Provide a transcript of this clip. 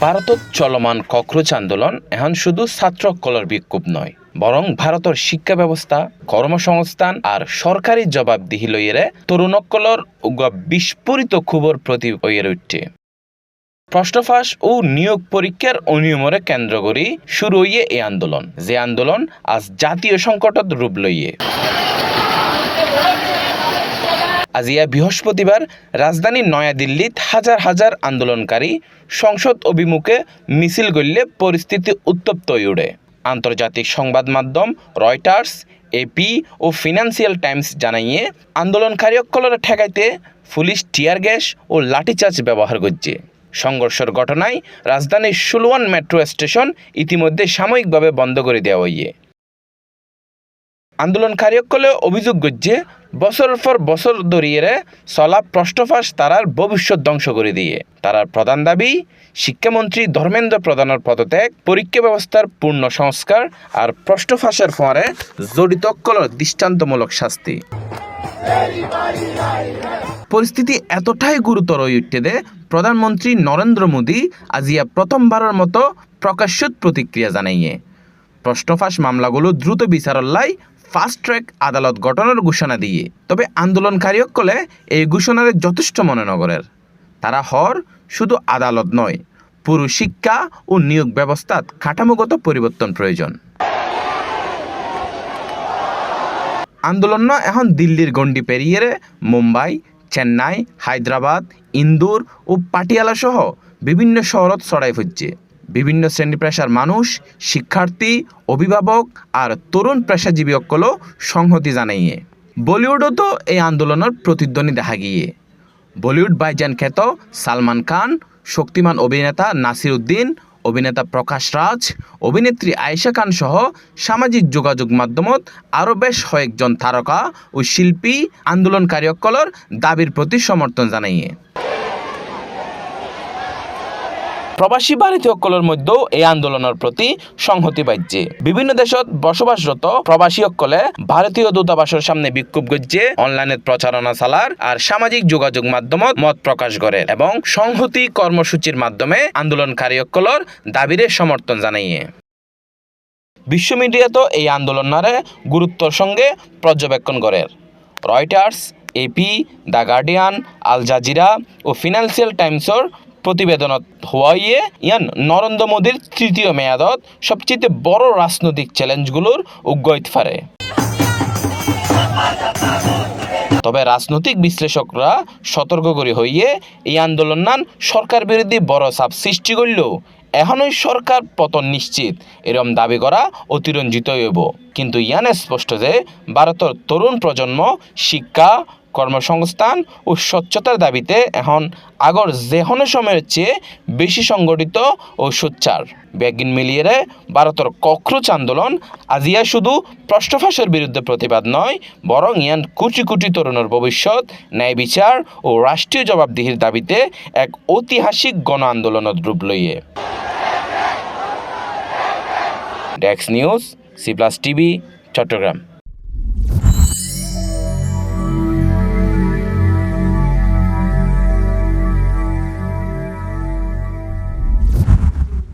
ভারতত চলমান ককরোচ আন্দোলন এখন শুধু ছাত্রসকলের বিক্ষোভ নয়, বরং ভারতের শিক্ষা ব্যবস্থা, কর্মসংস্থান আর সরকারি জবাবদিহি লইয়েরে তরুণসকলের বিস্ফোরিত ক্ষোভের প্রতীক হয়ে উঠছে। প্রশ্ন ফাঁস ও নিয়োগ পরীক্ষার অনিয়মরে কেন্দ্র করে শুরু হইয়ে এই আন্দোলন, যে আন্দোলন আজ জাতীয় সংকটত রূপ লইয়ে। আজিয়া বৃহস্পতিবার রাজধানী নয়াদিল্লিত হাজার হাজার আন্দোলনকারী সংসদ অভিমুখে মিছিল গড়লে পরিস্থিতি উত্তপ্ত হয়ে ওঠে। আন্তর্জাতিক সংবাদ মাধ্যম রয়টার্স, এপি ও ফিনান্সিয়াল টাইমস জানাইয়ে আন্দোলনকারীসকলের ঠেকাইতে পুলিশ টিয়ার গ্যাস ও লাঠিচার্জ ব্যবহার করছে। সংঘর্ষের ঘটনায় রাজধানীর সুলওয়ান মেট্রো স্টেশন ইতিমধ্যে সাময়িকভাবে বন্ধ করে দেওয়া হইয়ে। আন্দোলনকারীসকলে অভিযোগ করছে বছরের পর বছর ধরিয়ে চলা প্রশ্নফাঁস তারার ভবিষ্যৎ ধ্বংস করে দিয়ে। তারার প্রধান দাবি শিক্ষামন্ত্রী ধর্মেন্দ্র প্রধানের পদত্যাগ, পরীক্ষা ব্যবস্থার পূর্ণ সংস্কার আর প্রশ্নফাঁসের ফলে জড়িত সকলের দৃষ্টান্তমূলক শাস্তি। পরিস্থিতি এতটাই গুরুতর হয়ে উঠতে দে প্রধানমন্ত্রী নরেন্দ্র মোদী আজিয়া প্রথমবারের মতো প্রকাশ্যত প্রতিক্রিয়া জানাইয়ে প্রশ্নফাঁস মামলাগুলো দ্রুত বিচারল্লাই ফাস্ট ট্র্যাক আদালত গঠনের ঘোষণা দিয়ে। তবে আন্দোলনকারীসকলে এই ঘোষণার যথেষ্ট মনে নগরের। তারা হর শুধু আদালত নয়, পুরো শিক্ষা ও নিয়োগ ব্যবস্থাত কাঠামোগত পরিবর্তন প্রয়োজন। আন্দোলন এখন দিল্লির গণ্ডি পেরিয়ে মুম্বাই, চেন্নাই, হায়দ্রাবাদ, ইন্দোর ও পাটিয়ালা সহ বিভিন্ন শহরত ছড়াই ফুটছে। বিভিন্ন শ্রেণী পেশার মানুষ, শিক্ষার্থী, অভিভাবক আর তরুণ পেশাজীবী সকলও সংহতি জানাইয়ে। বলিউডও তো এই আন্দোলনের প্রতিধ্বনি দেখা গিয়ে। বলিউড ভাইজান খ্যাত সালমান খান, শক্তিমান অভিনেতা নাসির উদ্দিন, অভিনেতা প্রকাশ রাজ, অভিনেত্রী আয়েশা খান সহ সামাজিক যোগাযোগ মাধ্যমত আরও বেশ কয়েকজন তারকা ও শিল্পী আন্দোলনকারীসকলের দাবির প্রতি সমর্থন জানাইয়ে। প্রবাসী ভারতীয়সকলের মধ্যেও এই আন্দোলনের প্রতি সংহতি বাজছে। বিভিন্ন দেশত বসবাসরত প্রবাসীসকলে ভারতীয় দূতাবাসের সামনে বিক্ষোভ করছে, অনলাইনে প্রচারণা চালার আর সামাজিক যোগাযোগ মাধ্যমত মত প্রকাশ করে এবং সংহতি কর্মসূচির মাধ্যমে আন্দোলনকারীসকলের দাবিরে সমর্থন জানাইয়ে। বিশ্ব মিডিয়াতো এই আন্দোলনারে গুরুত্বর সঙ্গে পর্যবেক্ষণ করে। Reuters, AP, the Guardian, Al Jazeera ও ফিনান্সিয়াল টাইমসর প্রতিবেদনত হওয়াইয়ে ইয়ান নরেন্দ্র মোদীর তৃতীয় মেয়াদত সবচেয়ে বড় রাজনৈতিক চ্যালেঞ্জগুলোর উগ্গইত পারে। তবে রাজনৈতিক বিশ্লেষকরা সতর্ক করে হইয়ে এই আন্দোলন সরকার বিরোধী বড় চাপ সৃষ্টি করলেও এখনই সরকার পতন নিশ্চিত এরম দাবি করা অতিরঞ্জিত হইব। কিন্তু ইয়ান স্পষ্ট যে ভারতের তরুণ প্রজন্ম শিক্ষা, কর্মসংস্থান ও স্বচ্ছতার দাবিতে এখন আগর যেকোনো সময়ের চেয়ে বেশি সংগঠিত ও সোচ্চার। ব্যাগিন মিলিয়ে ভারতের ককরোচ আন্দোলন আজিয়া শুধু প্রশ্নফাঁসের বিরুদ্ধে প্রতিবাদ নয়, বরং ইয়ান কোটি কোটি তরুণের ভবিষ্যৎ, ন্যায় বিচার ও রাষ্ট্রীয় জবাবদিহির দাবিতে এক ঐতিহাসিক গণ আন্দোলনের রূপ লইয়ে। ডেস্ক নিউজ, সি+ টিভি, চট্টগ্রাম।